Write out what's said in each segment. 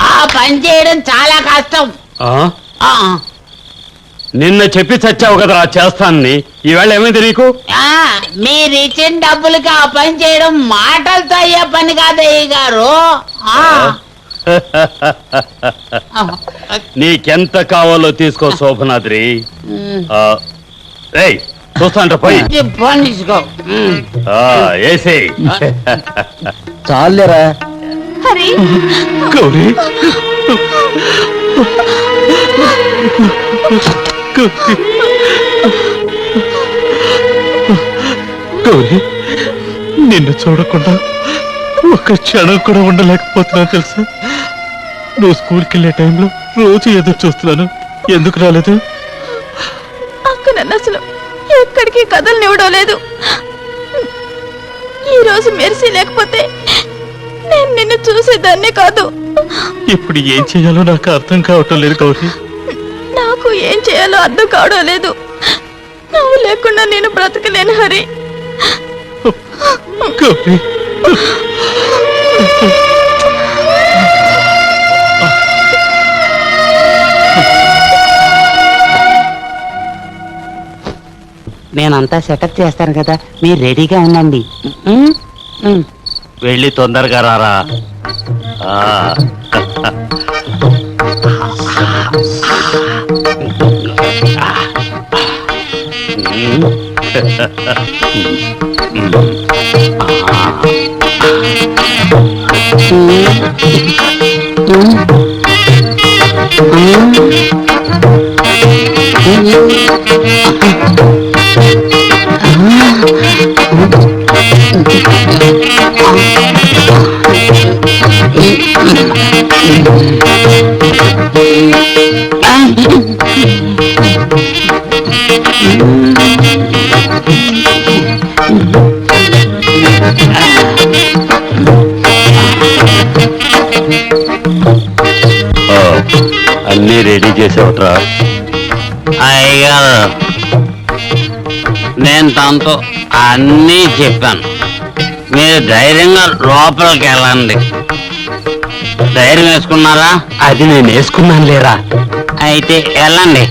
ఆ పని చేయడం చాలా కష్టం. నిన్న చెప్పి చచ్చావు కదరా చేస్తానని, ఈవేళ ఏమైంది నీకు? మీరు ఇచ్చిన డబ్బులకి ఆ పని చేయడం మాటలతో అయ్యే పని కాదయ్య గారు. నీకెంత కావాలో తీసుకో శోభనాద్రి. చూస్తాంట పోయి తీసుకో. ఏసే చాలేరా గౌరీ. గౌరీ, నిన్ను చూడకుండా ఒక్క క్షణం కూడా ఉండలేకపోతున్నాను తెలుసా. నువ్వు స్కూల్కి వెళ్ళే టైంలో రోజు ఎదురు చూస్తున్నాను. ఎందుకు రాలేదు? అక్క నన్ను అసలు ఎక్కడికి కదలనివ్వడం లేదు. ఈ రోజు మెరిసి లేకపోతే నేను నిన్ను చూసేదాన్నే కాదు. ఇప్పుడు ఏం చేయాలో నాకు అర్థం కావటం లేదు గౌరీ. నాకు ఏం చేయాలో అర్థం కావడం లేదు. నువ్వు లేకుండా నేను బ్రతకలేను హరి. గౌరీ, నేనంతా సెటప్ చేస్తాను కదా, మీరు రెడీగా ఉండండి. వెళ్ళి తొందరగా రారా. అన్నీ రెడీ చేసేవట్రా? అయ్యగారు, నేను తనతో అన్నీ చెప్పాను. మీరు ధైర్యంగా లోపలికి వెళ్ళండి. ధైర్యం వేసుకున్నారా? అది నేను వేసుకున్నాను లేరా. అయితే వెళ్ళండి.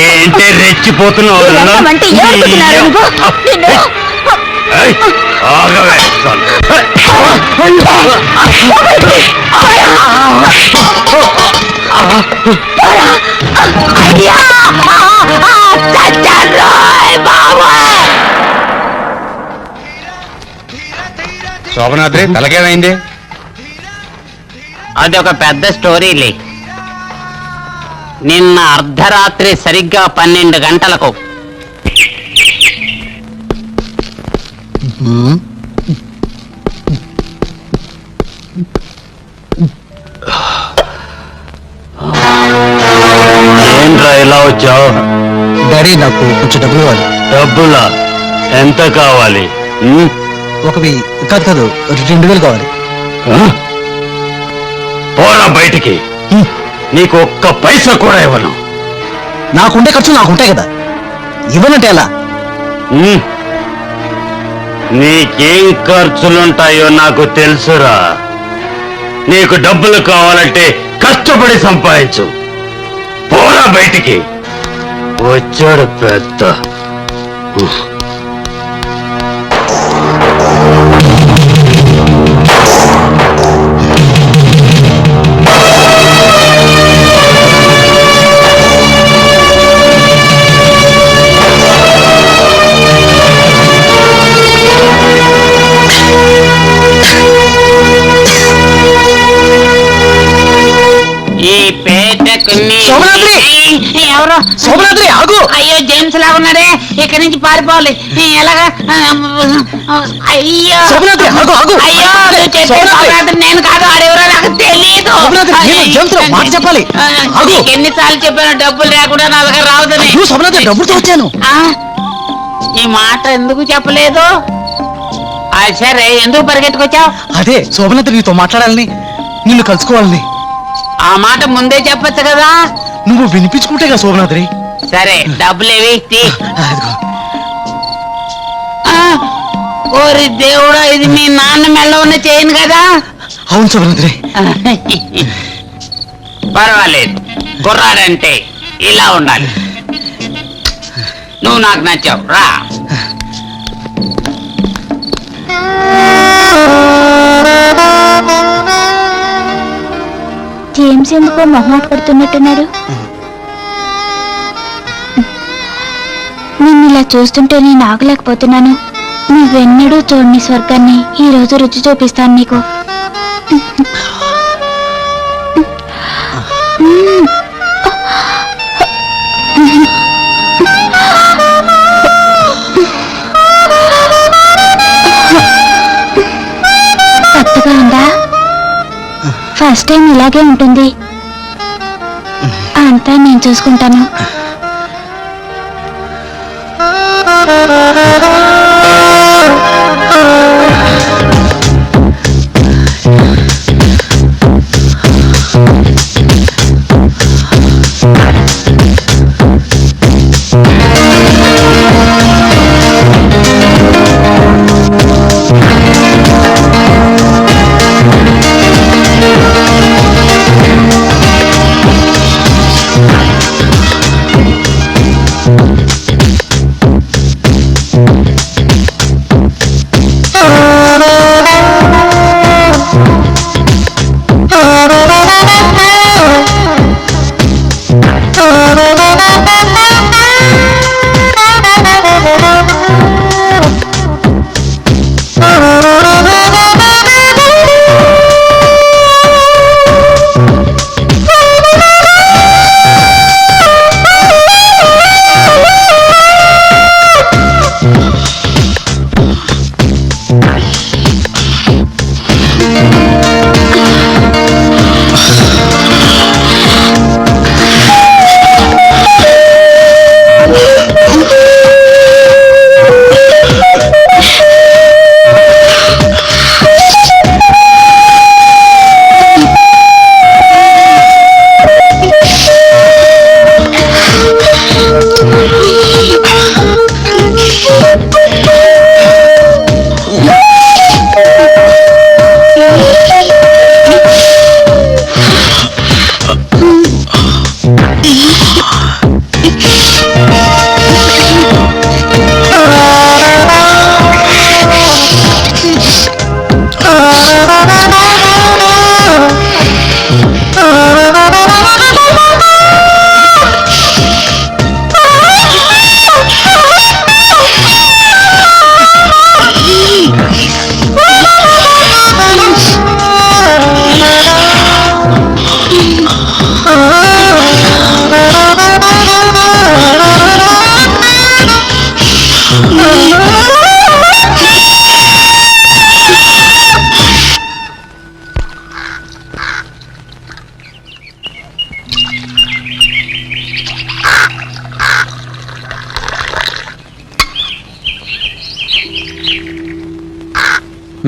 ఏంటి రెచ్చిపోతున్నావు? శోభనాద్రి, తలకేమైంది? అది ఒక పెద్ద స్టోరీలే. నిన్న అర్ధరాత్రి సరిగ్గా 12 గంటలకు ఏంట్రా ఇలా వచ్చావు? డాడీ, నాకు కొంచెం డబ్బులు కావాలి. డబ్బులా? ఎంత కావాలి? 1,000 కాదు 2,000 కావాలి. పోరా బయటికి. నీకు ఒక్క పైసా కూడా ఇవ్వను. నాకుండే ఖర్చు నాకుంటాయి కదా, ఇవ్వనంటే ఎలా? నీకేం ఖర్చులుంటాయో నాకు తెలుసురా. నీకు డబ్బులు కావాలంటే కష్టపడి సంపాదించు. పోరా బయటికి. వచ్చాడు పెద్ద. ఈ పేట శోభనాద్రి! ఎవరు శోభనాద్రి ఆగు. అయ్యో జేమ్స్ లాగా ఉన్నాడే, ఇక్కడి నుంచి పారిపోవాలి. ఎలాగా? అయ్యో శోభనాద్రి ఆగు ఆగు. అయ్యో నువ్వు చెప్పే శోభనాద్రి! శోభనాద్రి నేను కాదు, ఆడెవరో నాకు తెలియదు. శోభనాద్రి, నేను జేమ్స్ రావు, మాట చెప్పాలి. ఆగు. నీకు ఎన్నిసార్లు చెప్పాను డబ్బులు లేకుండా నా దగ్గర రావద్దని. నువ్వు శోభనాద్రి డబ్బులతో వచ్చాను. ఆ, ఈ మాట ఎందుకు చెప్పలేదు? సరే ఎందుకు పరిగెత్తుకొచ్చావు? అదే శోభనాద్రి నీతో మాట్లాడాలని, నిన్ను కలుసుకోవాలని. ఆ మాట ముందే చెప్పొచ్చు కదా. నువ్వు వినిపించుకుంటేగా శోభనాద్రి. సరే డబ్బులేవి తీ. అదిగో. ఆ, ఓరి దేవుడా, ఇది మీ నాన్న మెల్ల ఉన్న చేయను కదా. అవును శోభనాద్రి. పర్వాలేదు, కుర్రాడంటే ఇలా ఉండాలి. నువ్వు నాకు నచ్చావు, రా. జేమ్స్ ఎందుకో మొహమాట పడుతున్నట్టున్నాడు. నిన్ను ఇలా చూస్తుంటే నేను ఆగలేకపోతున్నాను. నువ్వెన్నడూ చూడని స్వర్గాన్ని ఈ రోజు రుచి చూపిస్తాను నీకు. కొత్తగా ఉందా? ఫస్ట్ టైం ఇలాగే ఉంటుంది. అంతా నేను చూసుకుంటాను.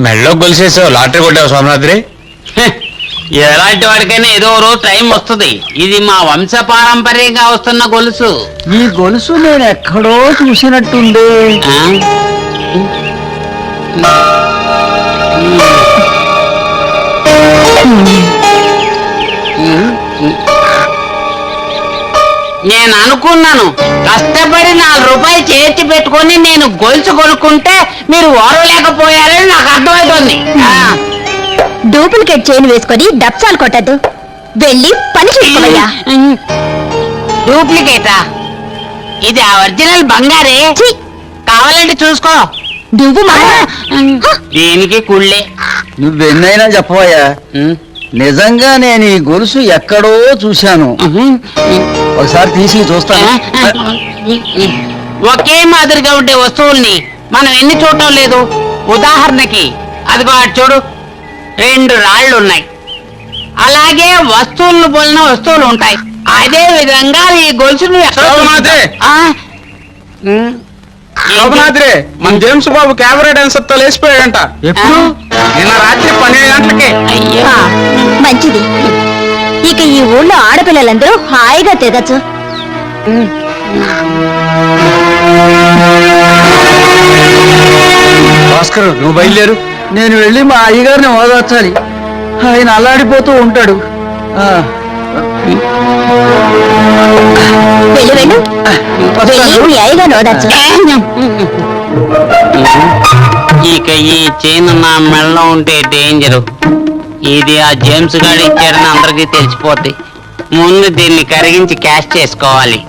మెళ్ళో గొలిసేసావు, లాటరీ కొట్టావు సోమనాద్రి. ఎలాంటి వాడికైనా ఏదో రోజు టైం వస్తుంది. ఇది మా వంశ పారంపర్యంగా వస్తున్న గొలుసు. ఈ గొలుసు నేను ఎక్కడో చూసినట్టుంది. ఆ? నేను అనుకున్నాను, కష్టపడి 4 రూపాయలు చేర్చి పెట్టుకొని నేను గొలుసు కొనుక్కుంటే మీరు ఓరలేకపోయారని నాకు అర్థమవుతోంది. డూప్లికేట్ చైన్ వేసుకొని డప్సాలు కొట్టద్దు, వెళ్ళి పని చేసుకోవయ్యా. డూప్లికేటా? ఇది ఆ ఒరిజినల్ బంగారే. కావాలంటే చూసుకో. నువ్వు దీనికి కుళ్ళే. నువ్వెన్నైనా చెప్పవయ్యా, నిజంగా నేను ఈ గొలుసు ఎక్కడో చూశాను. ఒకసారి తీసి చూస్తాను. ఒకే మాదిరిగా ఉండే వస్తువుల్ని మనం ఎన్ని చూడటం లేదు. ఉదాహరణకి అదిగో అటు చూడు, 2 రాళ్ళు ఉన్నాయి. అలాగే వస్తువులను పోలిన వస్తువులు ఉంటాయి. అదే విధంగా ఈ గొలుసును శోభనాద్రి! శోభనాద్రి, మన జేమ్స్ బాబు కెమెరా డాన్సర్ తో లేచిపోయాడంట. ఎప్పుడు? నిన్న రాత్రి 12 గంటలకి. అయ్యా మంచిది. ఇక ఈ ఊళ్ళో ఆడపిల్లలందరూ హాయిగా తిరగచ్చు. భాస్కర్, నువ్వు బయలుదేరు. నేను వెళ్ళి మా అయ్యగారిని ఓదార్చాలి. ఆయన అల్లాడిపోతూ ఉంటాడు. వెళ్ళు వెళ్ళు. వెళ్ళి మీ అయ్యగా నోడచ్చు. ఇక ఈ చైన్ నా మెడలో ఉంటే డేంజరు. ఇది ఆ జేమ్స్ గారు ఇచ్చాడని అందరికీ తెలిసిపోద్ది. ముందు దీన్ని కరిగించి క్యాష్ చేసుకోవాలి.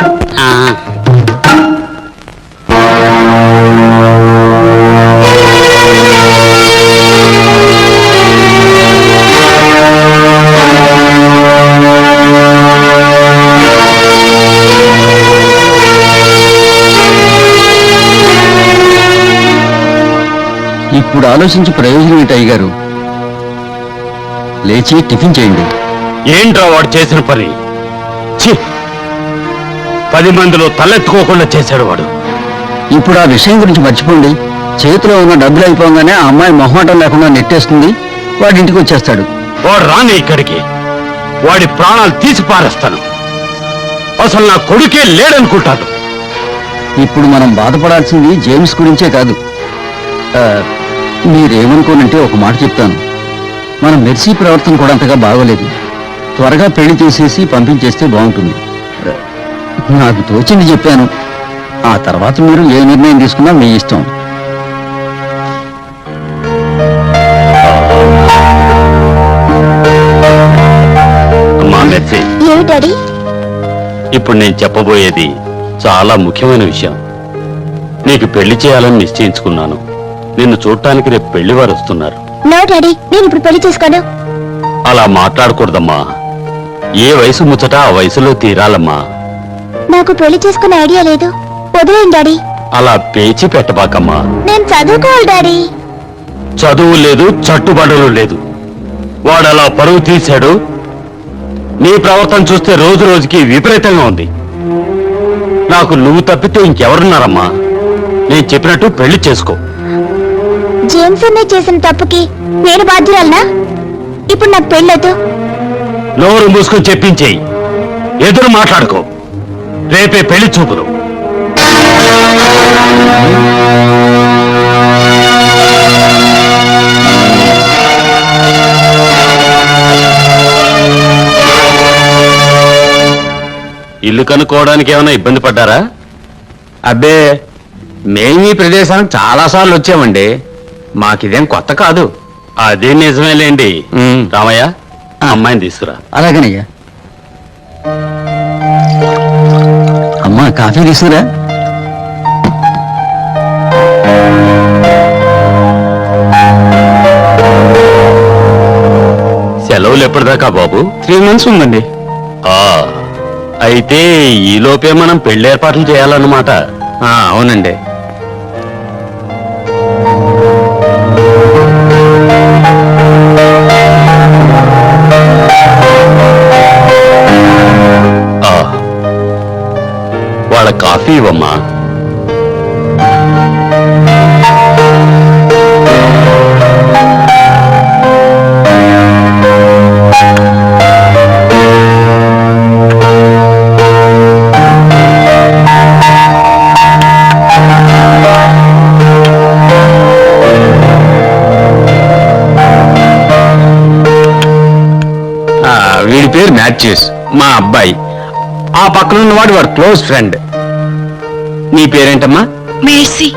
ఇప్పుడు ఆలోచించి ప్రయోజనం ఏంటి అయ్యగారు? లేచి టిఫిన్ చేయండి. ఏంట్రా వాడు చేసిన పని? ఛీ! 10 మందిలో తలెత్తుకోకుండా చేశాడు వాడు. ఇప్పుడు ఆ విషయం గురించి మర్చిపోండి. చేతిలో ఉన్న డబ్బులు అయిపోగానే ఆ అమ్మాయి మొహమాటం లేకుండా నెట్టేస్తుంది. వాడి ఇంటికి వచ్చేస్తాడు. వాడు రాని ఇక్కడికి, వాడి ప్రాణాలు తీసి పారేస్తాను. అసలు నా కొడుకే లేడనుకుంటాను. ఇప్పుడు మనం బాధపడాల్సింది జేమ్స్ గురించే కాదు. మీరేమనుకోనంటే ఒక మాట చెప్తాను. మన మెర్సీ ప్రవర్తన కూడా అంతగా బాగోలేదు. త్వరగా పెళ్లి చేసేసి పంపించేస్తే బాగుంటుంది. నాకు తోచింది చెప్పాను. ఆ తర్వాత మీరు ఏ నిర్ణయం తీసుకున్నా మీ ఇష్టం. అమ్మా మెర్సీ, ఏమిటడి? ఇప్పుడు నేను చెప్పబోయేది చాలా ముఖ్యమైన విషయం. నీకు పెళ్లి చేయాలని నిశ్చయించుకున్నాను. నిన్ను చూడటానికి రేపు పెళ్లివారు వస్తున్నారు. నో డాడీ, నేను ఇప్పుడు పెళ్లి చేసుకోను. అలా మాట్లాడకూడదమ్మా. ఏ వయసు ముచ్చట ఆ వయసులో తీరాలమ్మా. నాకు పెళ్లి చేసుకునే ఐడియా లేదు. వదిలేండి డాడీ. అలా పేచి పెట్టబాకమ్మా. నేను చదువుకోవాలి డాడీ. చదువు లేదు, చట్టుబడులు లేదు. వాడు అలా పరువు తీశాడు. నీ ప్రవర్తన చూస్తే రోజు రోజుకి విపరీతంగా ఉంది. నాకు నువ్వు తప్పితే ఇంకెవరున్నారమ్మా? నేను చెప్పినట్టు పెళ్లి చేసుకో. జేమ్స్ అన్నయ్య చేసిన తప్పుకి నేను బాధ్యురాలనా? ఇప్పుడు నాకు పెళ్ళొద్దు. నోరు మూసుకొని చెప్పించేయి. ఎదురు మాట్లాడుకో. రేపే పెళ్లి చూపులు. ఇల్లు కనుక్కోవడానికి ఏమైనా ఇబ్బంది పడ్డారా? అబ్బే, మేము ఈ ప్రదేశానికి చాలా సార్లు వచ్చామండి. మాకిదేం కొత్త కాదు. అదే నిజమేలేండి. రామయ్య, అమ్మాయిని తీసుకురా. అలాగనయ్యా. అమ్మా, కాఫీ తీసుకురా. సెలవులు ఎప్పటిదాకా బాబు? 3 months ఉందండి. అయితే ఈ లోపే మనం పెళ్లి ఏర్పాట్లు చేయాలన్నమాట. అవునండి. వాళ్ళ కాఫీ ఇవ్వమ్మా. వీడి పేరు మ్యాథ్యూస్, మా అబ్బాయి. ఆ పక్కన ఉన్నవాడు వాడు క్లోజ్ ఫ్రెండ్. నీ పేరేంటమ్మా? మెర్సీ.